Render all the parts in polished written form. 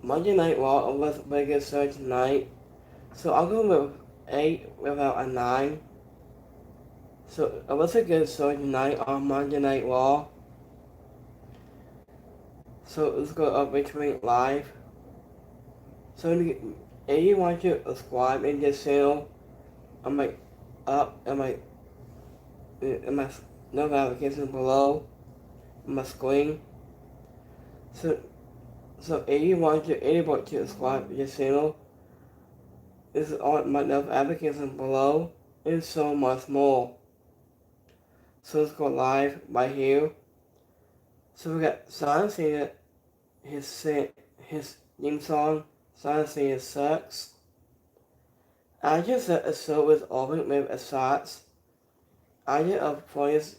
Monday Night Raw was a very good show tonight. So I'll go with 8 without a 9. So it was a good show tonight on Monday Night Raw. So let's go up between live. So if you want to subscribe in this channel, I'm like up in my notifications below on my screen. So if you want to able to subscribe to this channel, this is all my notifications below and so much more. So let's go live right here. So we got John Cena, his theme song, John Cena Sucks. I just said the show was open with a shots. I did a Florida's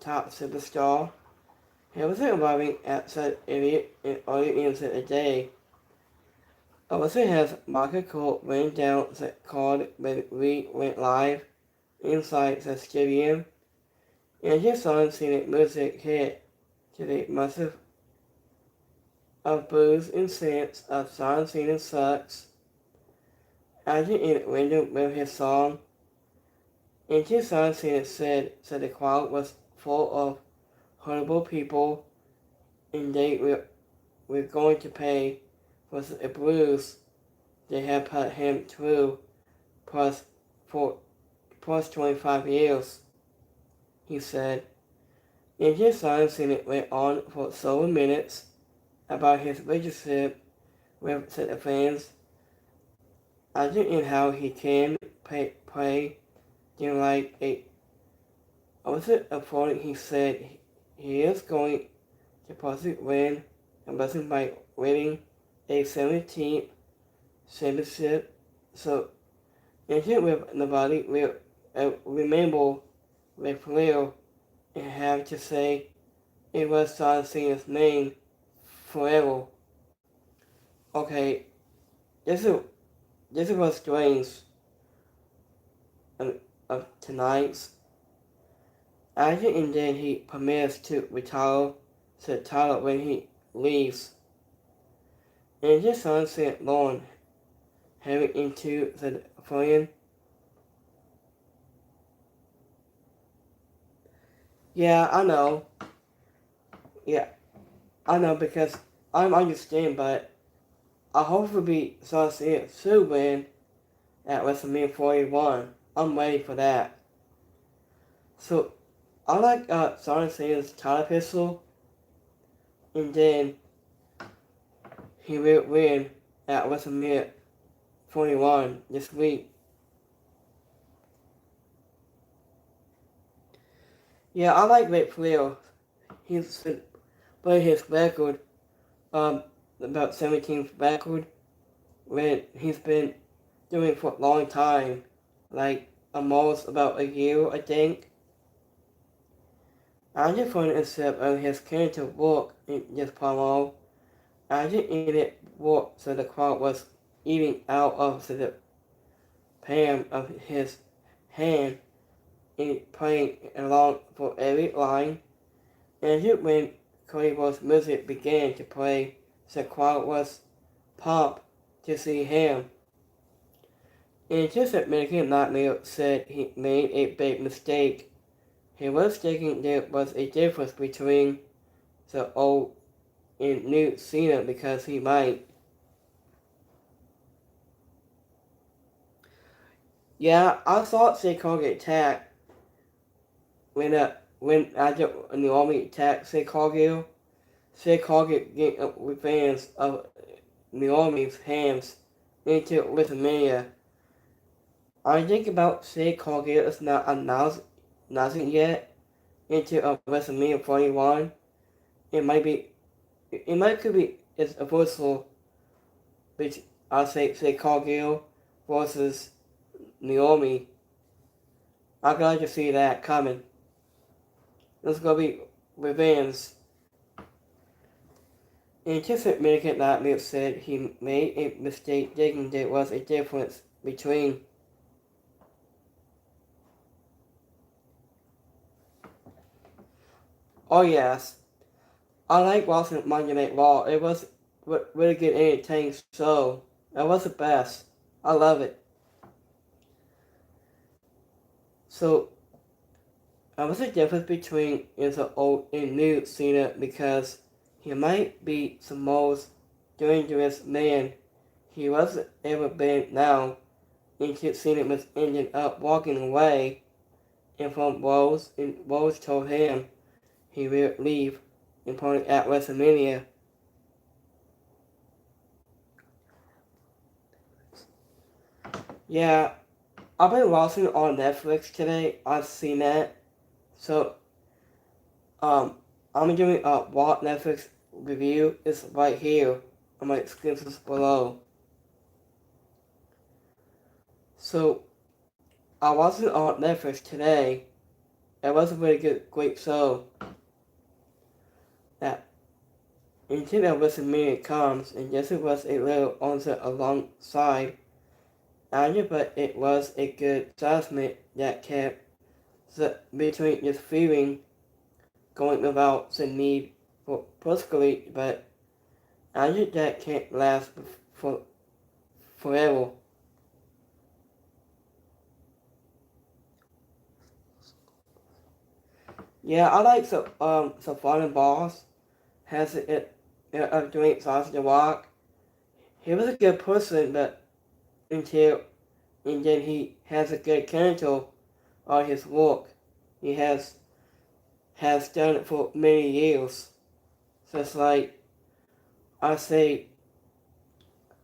top superstar. He was arriving at said idiot in early into the day. Also has Michael Cole went down the card when we went live inside the stadium. And his song scenic music hit to the massive of booze and sense of John Cena Sucks. Acting in random with his song. And his John Cena said the crowd was full of horrible people and they were going to pay for the abuse they had put him through plus 25 years, he said. And his John Cena went on for several minutes about his relationship with the fans, acting in how he can play them like a opposite opponent. He said he is going to possibly win a blessing by winning a 17th championship. So, until with nobody will remember the player and have to say it was John Cena's name forever. Okay, this was strange of tonight's. After and then he permits to retire the title when he leaves. And his son sent Lauren heading into the pavilion. Yeah, I know. Yeah, I know because I understand, but I hope to be John Cena win at WrestleMania 41. I'm ready for that. So I like John Cena's title pistol, and then he will win at WrestleMania 41 this week. Yeah, I like Ric Flair. He's played his record, about 17th record, when he's been doing for a long time, like almost about a year, I think. I just found it step of his character work in this promo. I just in it work so the crowd was eating out of the palm of his hand and playing along for every line. And just when Cody Rhodes' music began to play, the crowd was pumped to see him. And just American Nightmare said he made a big mistake. He was thinking there was a difference between the old and new Cena because he might. Yeah, I thought Sid Cargill attacked when after the army attacked Sid Cargill. Sid Cargill get with fans of the army's hands into WrestleMania. I think about Sid Cargill is not announcing yet into WrestleMania 41. Could be it's a versatile, which I'll say Cargill versus Naomi. I got to see that coming. It's gonna be revenge. Anticipate American Nightmare said he made a mistake thinking there was a difference between oh yes. I like watching Monday Night Raw. It was really good entertaining show. That was the best. I love it. So, what's the difference between is an old and new Cena? Because he might be the most dangerous man he wasn't ever been now. And Cena was ended up walking away, and from Rose told him he will leave and pointed at WrestleMania. Yeah, I've been watching on Netflix today. I've seen that. So, um, I'm doing a Walt Netflix review. It's right here on my descriptions below. So, I wasn't on Netflix today. It was a really great show. That until that WrestleMania comes, and yes, it was a little onset alongside Anya, but it was a good adjustment that kept between this feeling going without the need for politically, but Anya that can't last for forever. Yeah, I like so Fun and Boss has doing Sauce the Rock. He was a good person, but until and then he has a good character on his work. He has done it for many years. So it's like I say,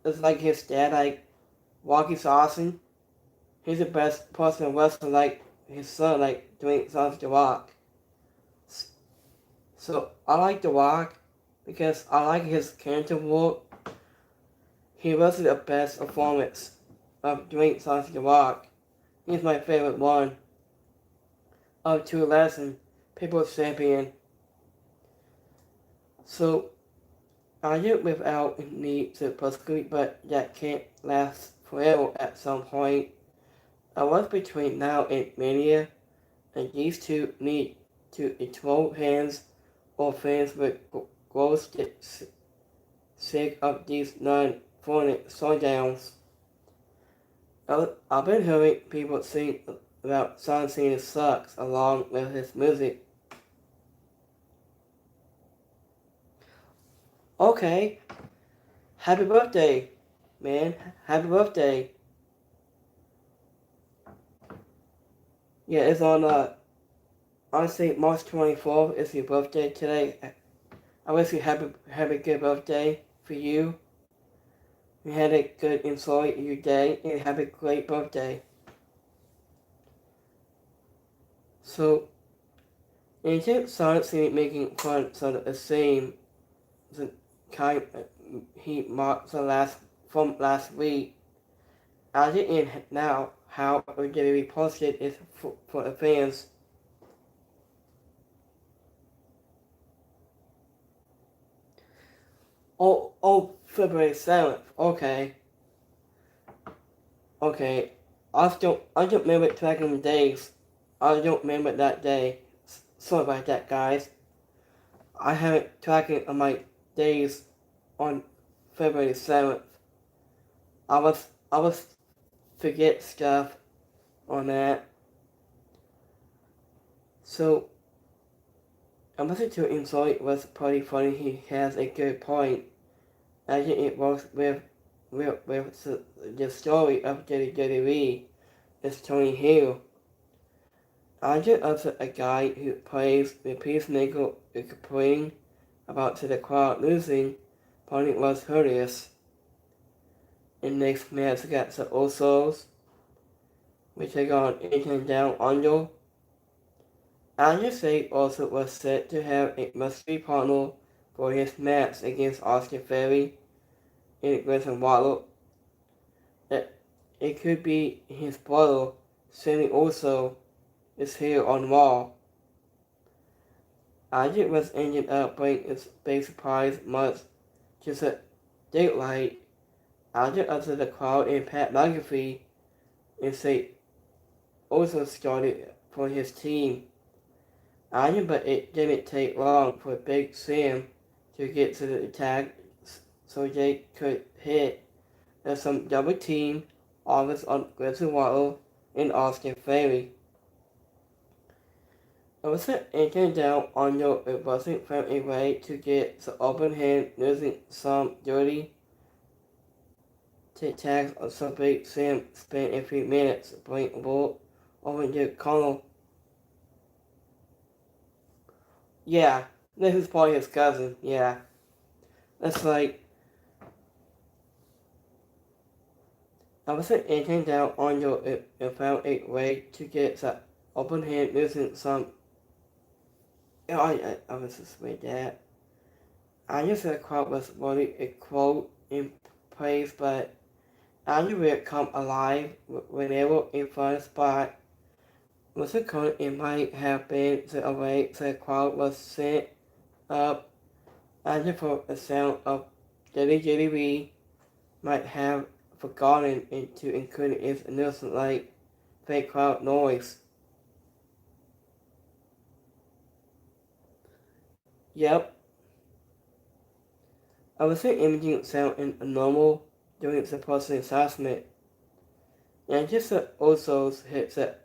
it's like his dad, like Rocky Saucin. He's the best person wrestler, like his son, like doing Sauce the Rock. So I like The Rock because I like his character work. He was the best performance of Dwayne Sauce the Rock. He's my favorite one of 2 People's Champion. So I do without need to possibly, but that can't last forever at some point. I was between now and Mania, and these two need to throw hands or fans with gross sick of these non-fortunate showdowns. I've been hearing people sing about John Cena sucks along with his music. Okay, happy birthday, man. Happy birthday. Yeah, it's on, honestly, March 24th is your birthday today. I wish you have a good birthday for you. You had a good enjoy your day and have a great birthday. So, instead of Sonic making fun of the same the kind he marked from last week, as it is now how we're going to be posted is for the fans. February 7th. Okay. Okay. I don't remember tracking the days. I don't remember that day. Sorry about that, guys. I haven't tracking on my days on February 7th. I was forget stuff on that. So I listened to enjoy it was pretty funny. He has a good point. I think it works with the story of WWE. It's Tony Hill. I just also a guy who plays the Peacemaker is complaining about to the crowd losing, but it was hilarious. And next match got the Usos, which are gone 18 down under. Andre also was set to have a mystery partner for his match against Austin Theory and Grayson Waller. It could be his brother, Sammy Uso, is here on Raw. Andre was ended up bringing a big surprise much just a daylight. Andre uttered the crowd and Pat McAfee and say also started for his team. But it didn't take long for Big Sam to get to the tag so they could hit some double team offense on Grayson Waddle and Austin Ferry. It was an anchor down on your it wasn't from a way to get the open hand losing some dirty tic-tacs or something. Sam spent a few minutes playing a ball over to Connell. Yeah, this is probably his cousin, yeah. That's like I was anchoring down on your it found a way to get the open hand losing some I was just with that. I just said the quote was really a quote in praise, but I knew it come alive whenever in front spot. Was a cone it might have been the way the crowd was sent up and for the sound of WWE might have forgotten it to include its innocent like fake crowd noise. Yep. I was imaging sound in a normal during the person assessment. And just also hits at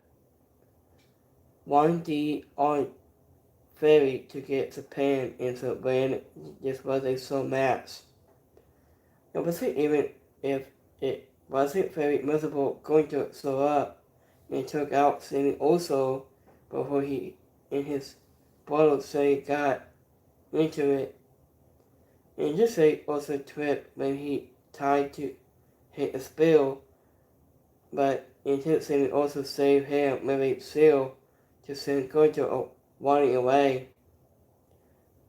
1D on Ferry to get the pen into when this was a so match. It wasn't even if it wasn't very miserable going to slow up and took out Sammy also before he and his brother say got into it. And just say also tripped when he tried to hit a spill, but instead Sammy also saved him with a seal to send Gojo running away.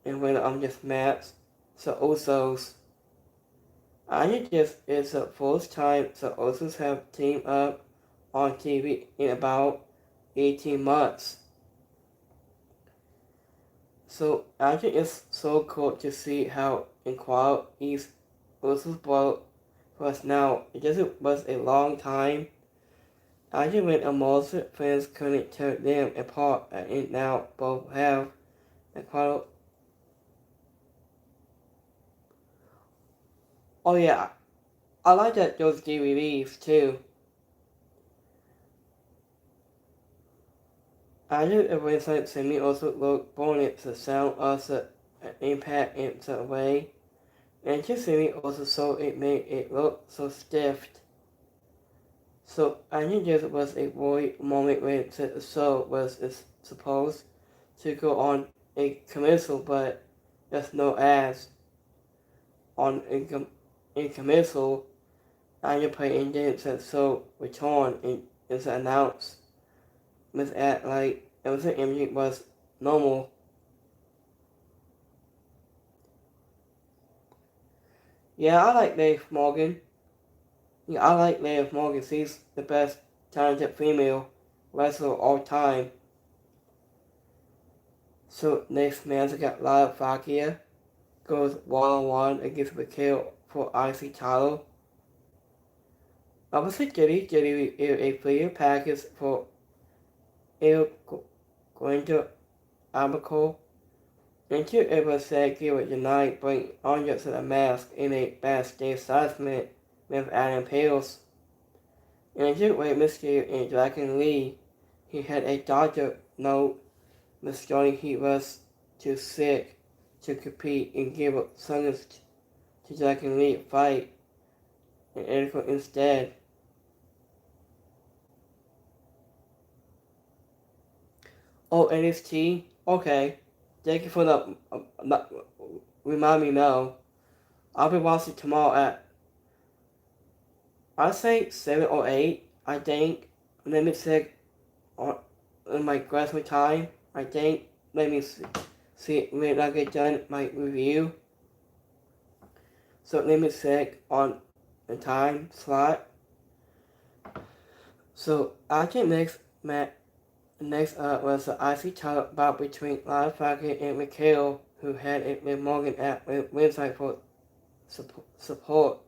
And when I'm just matched, so Usos. I think this is the first time the Usos have teamed up on TV in about 18 months. So I think it's so cool to see how involved each Usos brought was now. It just was a long time. I think when most fans couldn't tear them apart, and now both have a quite. Oh yeah, I like that those DVDs too. I think it was like Sammy also looked bonnet the sound of the impact in the way. And just Sammy also so it made it look so stiff. So I think this was a really moment when the show was supposed to go on a commercial, but there's no ads on a commercial. I just play in dance that so return and is announced. Miss at like everything imaging was normal. Yeah, I like Liv Morgan. Yeah, I like Liv Morgan. She's the best talented female wrestler of all time. So next match I got Lana Fakia goes 1-on-1 against Raquel for IC title. Obviously Jetty a player package for El Guento Abaco. Until it was said he would deny bring Andre to the mask in a backstage segment with Adam Pales. And until with Mysterio and Dragon Lee, he had a doctor note misjudging he was too sick to compete and give up songs to Dragon Lee fight and Eric instead. Oh, NXT? Okay. Thank you for the remind me now. I'll be watching tomorrow at I'd say 7 or 8. I think. Let me check on in my graduate time. I think. Let me see when I get done my review. So let me check on the time slot. So I think next was the IC title bout between Lana Falcon and Raquel, who had it with Morgan at website for support.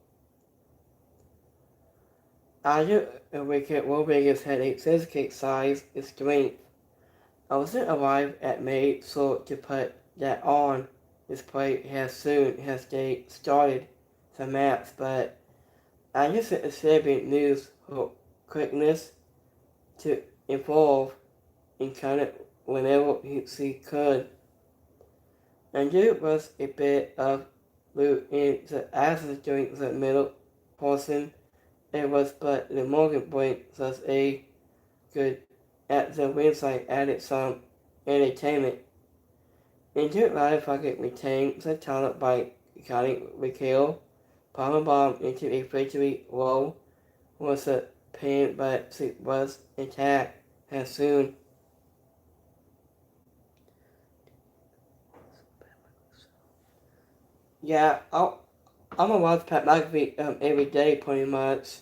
After Raquel Rodriguez had a physical size and strength, I wasn't arrived at May, so to put that on display as soon as they started the match, but I just Sabian news her quickness to evolve and kind of whenever she could. And there was a bit of blue in the ashes during the middle portion. It was but the Morgan point was a good at the website added some entertainment. Into Live Pocket retained the talent by cutting Mikhail Palmbom into a victory role was a pain but she was attacked as soon. Yeah, I'm gonna watch Pat McAfee every day pretty much.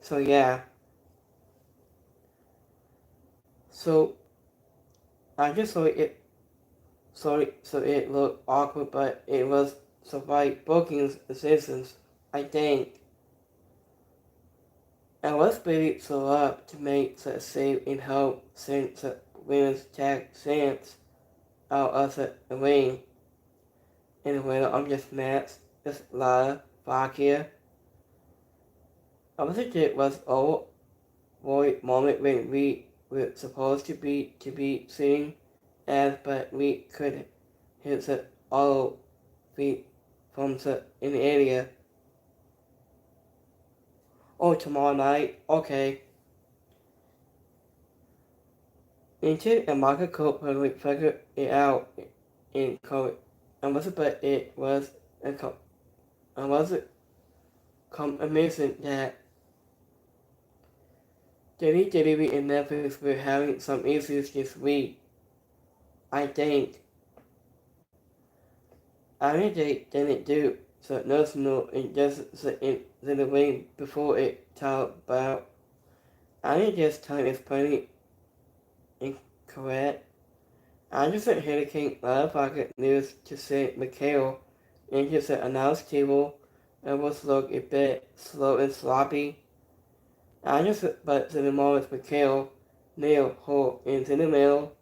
So yeah. So I just saw it so it looked awkward but it was the right bookings decisions, I think. I was pretty so up to make the save and help send the women's tag champs out of the ring. And the winner of this match is Lara Fakir. I was it was all boy moment when we were supposed to be seeing as but we could hit the auto feet from the in the area. Oh, tomorrow night? Okay. Until a market code probably figured it out in code. But it was amazing that WWE and Netflix were having some issues this week. I think. I mean they didn't do the national and just the ring before it talked about. I think this time is plenty incorrect. I just sent Hurricane Live Pocket News to say Mikhail into the announce table and was look a bit slow and sloppy. But the moment Mikhail nailed her into the middle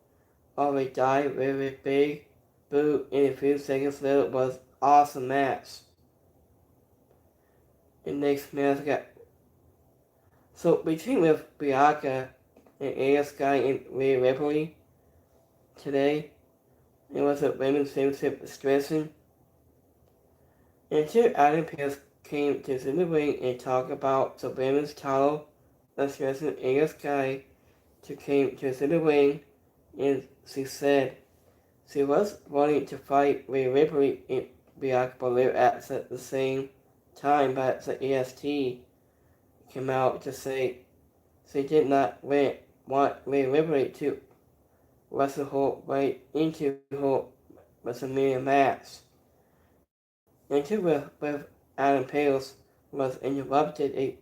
of a dive with a big boot and a few seconds later was awesome match. The next match got so between with Bianca and Aya Sky and Rhea Ripley today, it was a women's championship stretching. Until Adam Pearce came to the ring and talked about the women's title, addressing Aya Sky to came to the ring, and she said she was wanting to fight Rhea Ripley and Bianca Belair at the same time, but the EST came out to say she did not want Rhea Ripley to wrestle her way into her WrestleMania match. Into with Adam Pearce was interrupted a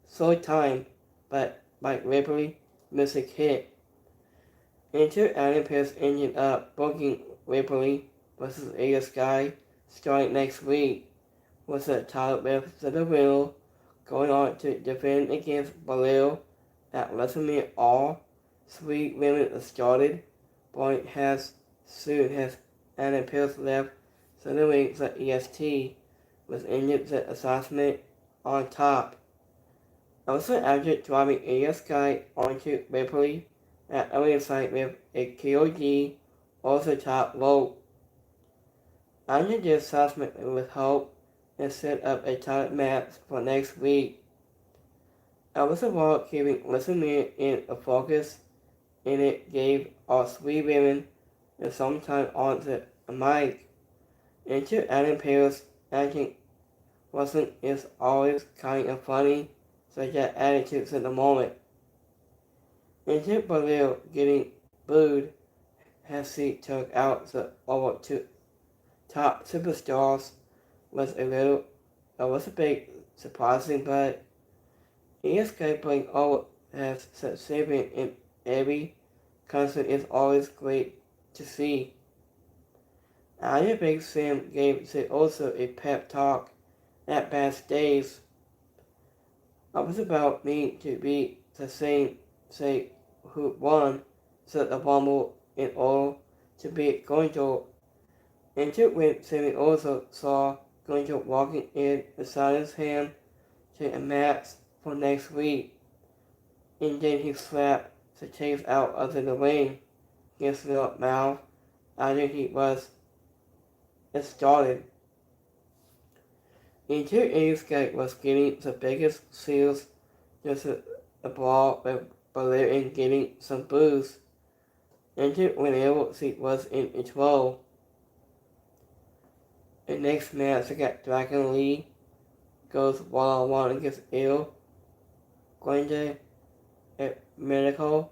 short time, but by Ripley missed a hit. Into Adam Pearce ended up booking Ripley versus Aya Sky starting next week, with the title with the winner going on to defend against Belair at WrestleMania. All three women started, but soon as Adam Pearce left the ring, the EST was injured the assessment on top. Also after driving Aya Sky onto Ripley at the ringside with a KOD also top rope. After the assessment with hope and set up a title match for next week. I was about keeping WrestleMania in a focus, and it gave all three women some time on the mic. Into Adam Pearce acting wasn't is always kind of funny, such as attitudes at the moment. Into Belair getting booed as she took out the over two top superstars was a big surprising, but escaping over as saving in every concert is always great to see. Aya Big Sam gave also a pep talk at backstage. I was about me to be the same, say, who won, said the Rumble in order to be going to. And when Sammy also saw going to walk in beside him to a match for next week. And then he slapped the taste out of the ring against the mouth after he was started. Into Eastgate was getting the biggest seals just a brawl with believe in getting some booze. Into whenever she was in its role. The next match against Dragon Lee goes one-on-one against Il Grande at Medical.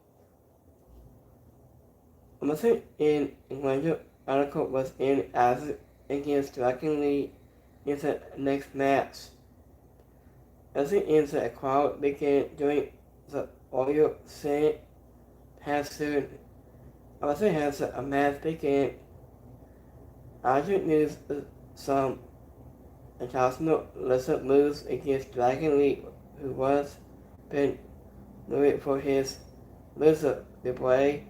Emerson in Grande article was in as against Dragon Lee in the next match. As the crowd began doing the audio scene passed soon. Emerson has a match begin. After news some adjustment lesser moves against Dragon Lee, who was been known for his lizard display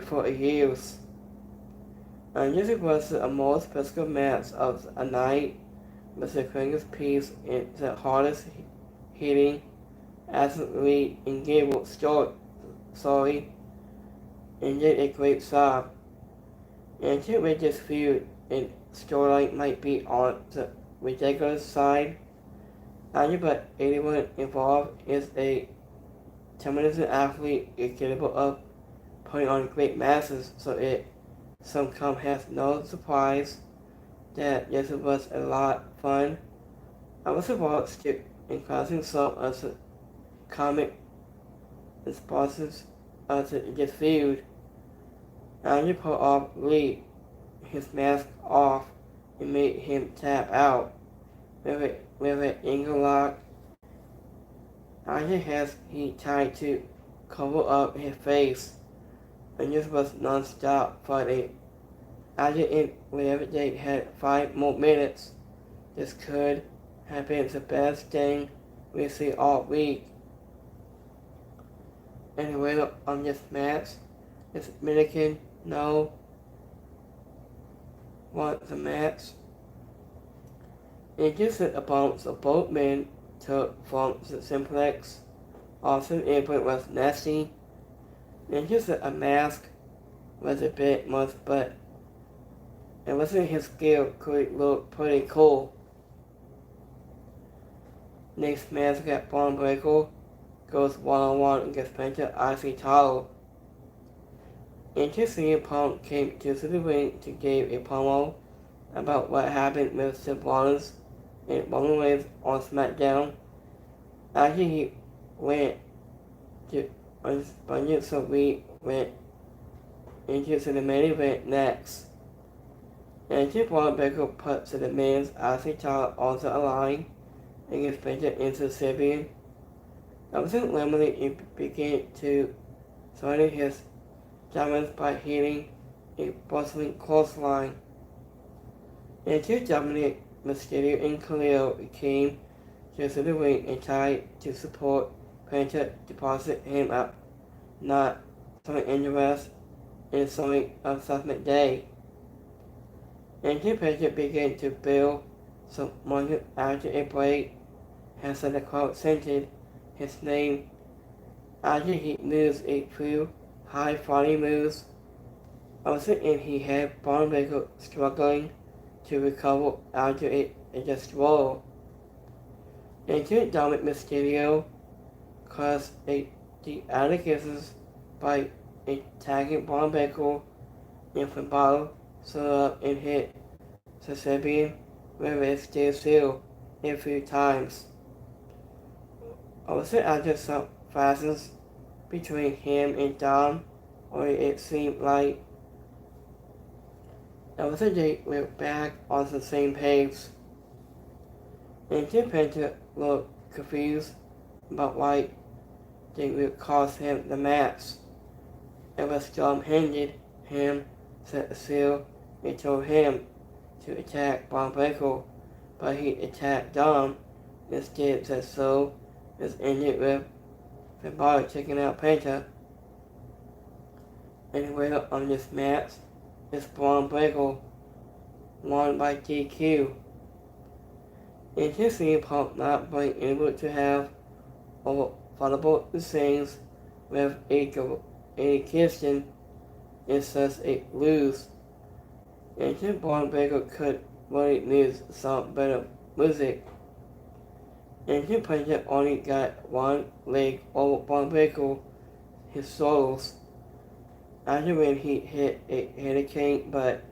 for years. And this was the most physical match of a night, with the quickest piece in the hardest hitting, absolutely engaged story, and did a great job. And to make this feud and storyline might be on the ridiculous side, but anyone involved is a tremendous athlete capable of putting on great matches, so it sometimes has no surprise that this was a lot of fun. I was about to including some of the comic responses of this feud. Andrew pulled off Lee, his mask off, and made him tap out with an ankle lock. Andrew has he tried to cover up his face, and this was non-stop fighting. Andrew and whenever they had 5 more minutes, this could have been the best thing we see all week. And the winner on this match is Dominican No won the match. And just a bounce of both men took from the simplex. Austin input was nasty. And just a mask was a bit much, but it wasn't his skill could look pretty cool. Next match got Braun Breaker goes one-on-one against Penta IC title. And CM Punk came to the ring to give a promo about what happened with Seth Rollins and Roman Reigns on SmackDown. After he went to Unspunded, so we went into the main event next. And Braun Breaker put the men's IC title on the line against Penta into Sabian. Emerson Lemony began to surrender his dominance by hitting a bustling clothesline. And Dominic Mysterio and Khalil came to the ring and tried to support Penta deposit him up, not showing interest in showing of Judgment Day. And Penta began to build some money after a break, as the crowd chanted his name after he moves a few high-flying moves. Also, and he had Braun Breaker struggling to recover after a destroy. And Dominic Mysterio caused the added kisses by attacking Braun Breaker and from bottom, stood up and hit Sabian with a steel seal a few times. Also, after some fastens between him and Dom, or it seemed like also they were back on the same page. And Penta looked confused about why they would cost him the match. It was Dom handed him the seal and told him to attack Braun Breaker, but he attacked Dom instead. Said so is ended with the body taking out Penta. And the winner on this match is Braun Breaker, won by DQ. Interesting upon not being able to have affordable things with education is such a lose. Ancient Born Baker could really use some better music. Ancient Project only got one leg over Born Baker, his solos. After when he hit a hurricane, but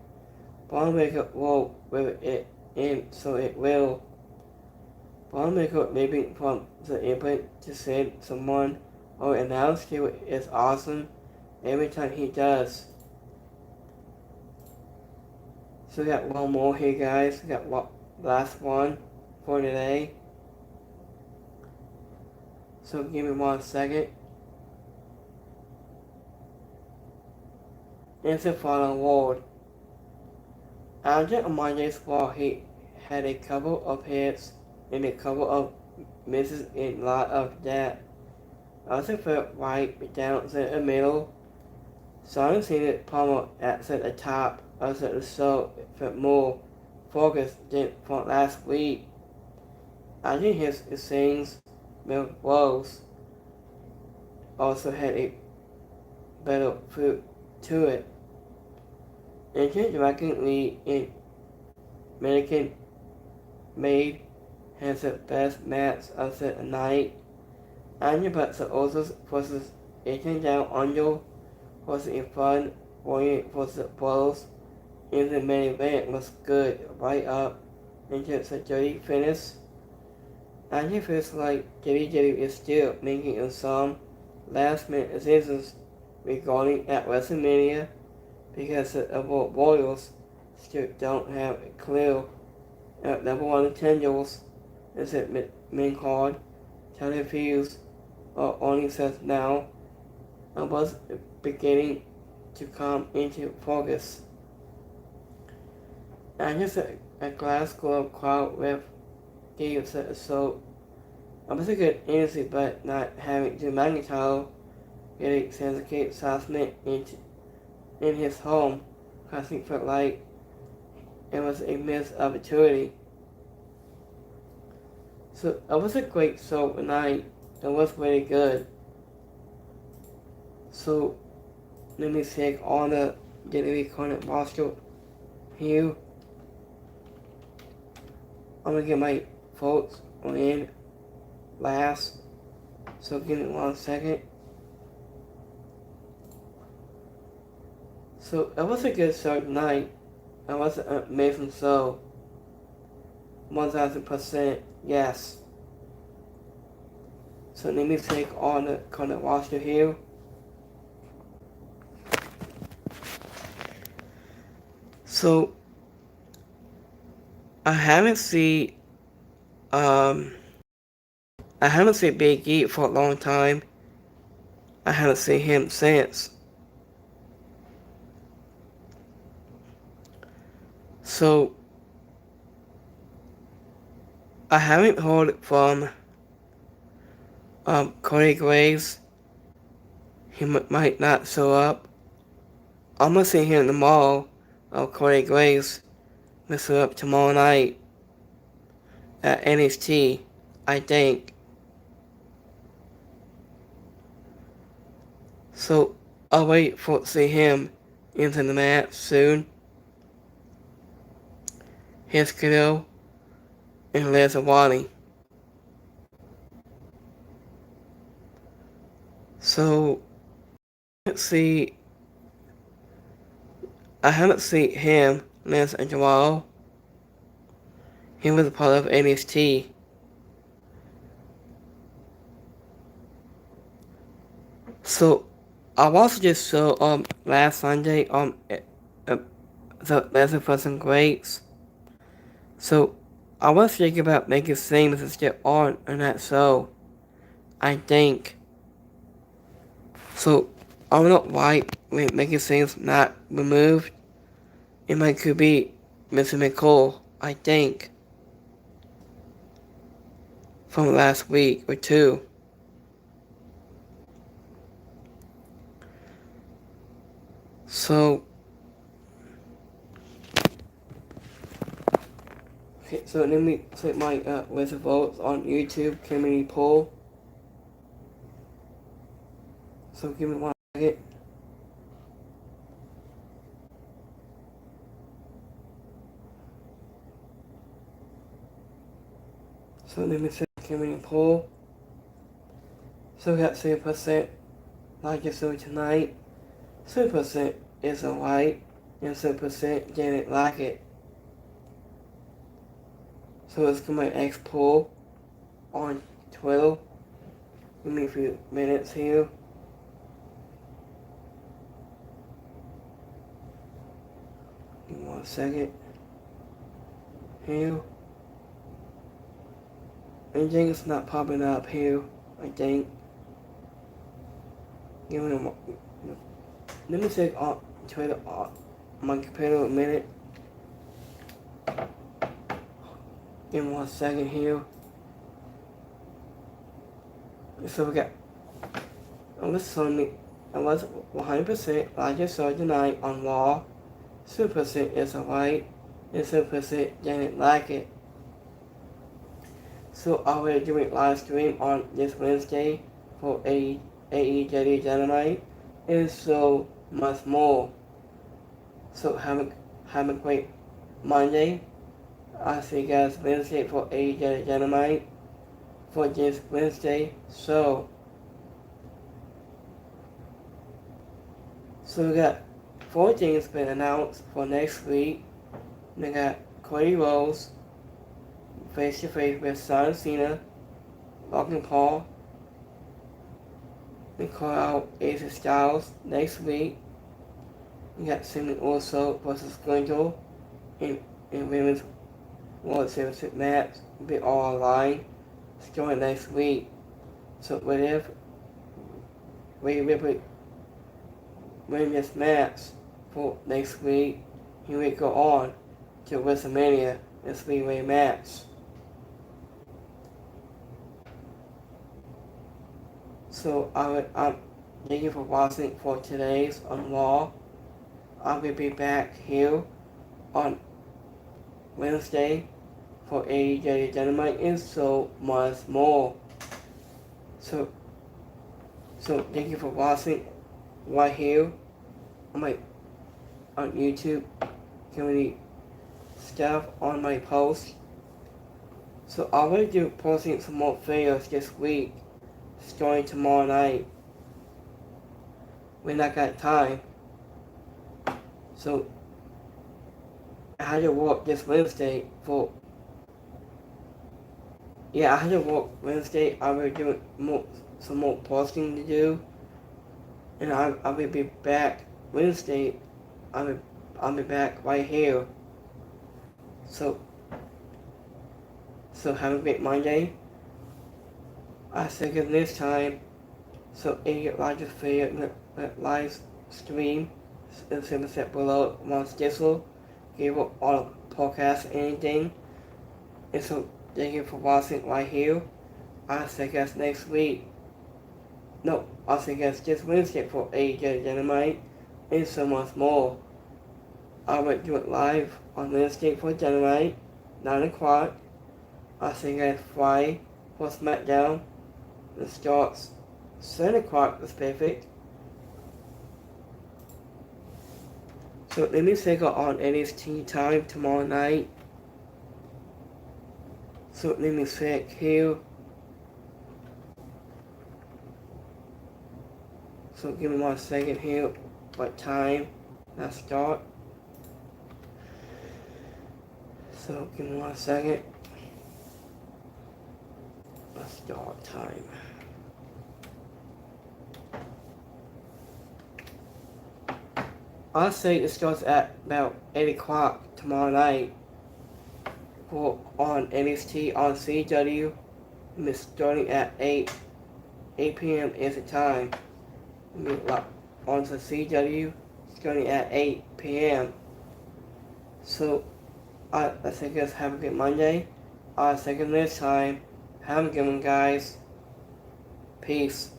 Born Baker rolled with it in so it will. Born Baker leaping from the airplane to save someone or announce he is awesome every time he does. So we got one more here, guys. We got last one for today. So give me 1 second. It's the final award. After Monday's fall, he had a couple of hits and a couple of misses and a lot of that. Also felt right down the middle. Sonic seated Palmer at the top of the show felt more focused than from last week. I think his sings with woes also had a better fruit to it. Ancient Dragon Lee in American Made has the best match of the night. Anya but the Osos versus Ancient Down Under was a fun warrior for the blows in the main event was good right up into the dirty finish. Anya feels like WWE is still making some last minute decisions regarding at WrestleMania because the Royals still don't have a clue at number one contenders is it main card, televiews, or only says now, and was beginning to come into focus. And just a Glasgow crowd with gave so I was a good energy but not having to Magneto getting Sasuke Sasmin in his home because he felt like it was a missed opportunity. So it was a great show tonight. It was really good. So let me take all the WWE Corner roster here. I'm gonna get my votes in last. So give me 1 second. So it was a good show tonight. It was an amazing show. 1000% yes. So let me take on the corner roster here. So I haven't seen Big E for a long time. I haven't seen him since. So I haven't heard from Corey Graves. He might not show up. I'm gonna see him tomorrow. Corey Graves will show up tomorrow night at NXT, I think. So I'll wait for to see him into the match soon. His kiddo and Liz Awani. So I haven't seen him, Liz and Joao. He was a part of NXT. So I watched this show last Sunday the Last of Us and Greats. So I was thinking about making things that still on in that show. I think. So I don't know why making things not removed. It might could be Mr. McCall, I think. From last week or two. So So let me click my list of votes on YouTube community poll. So give me 1 second. So let me check community poll. So we got 7% like this video tonight, 7% is alright, and 7% didn't like it. So let's go my X poll on Twitter. Give me a few minutes here. Give me 1 second. Here. I think it's not popping up here. I think. Give me a, let me check on Twitter on my computer a minute. Give me 1 second here. So we got. I was 100% like I saw tonight on Raw. 7% is alright, and 7% didn't like it. So I will do a live stream on this Wednesday for AEW Dynamite, and so much more. So have a great Monday. I'll see you guys Wednesday for AEW Dynamite for this Wednesday. So we got 4 things been announced for next week. We got Cody Rhodes face to face with John Cena, Logan Paul. We call out AJ Styles next week. We got Sammy Uso versus Gringo in women's World Championship match. Be all online. Starting next week. So whatever we win this match for next week, he will go on to WrestleMania, a 3-way match. So thank you for watching for today's on Raw. I will be back here on Wednesday for AEW Dynamite and so much more. So thank you for watching right here on YouTube community stuff on my post. So I will do posting some more videos this week, starting tomorrow night when I got time. So I had to work this Wednesday for. Yeah, I had to work Wednesday. I will do some more posting to do, and I will be back Wednesday. I'll be back right here. So have a great Monday. I think of this time. So if like this video, live stream, and set below on Stitcher, give up all podcasts, anything. And so thank you for watching right here. I'll see you guys next week. No, I'll see you guys this Wednesday for AEW Dynamite and so much more. I will do it live on Wednesday for Dynamite, 9 o'clock. I'll see you guys Friday for SmackDown. It starts 7 o'clock Pacific. So let me take on NXT time tomorrow night. So let me check here. So give me 1 second here. What time I start? So give me 1 second. Start time. I'll say it starts at about 8 o'clock tomorrow night on NXT on CW. It's starting at 8 p.m. is the time. On the CW starting at 8 p.m. So I think you guys have a good Monday. I'll see you next time. Have a good one, guys. Peace.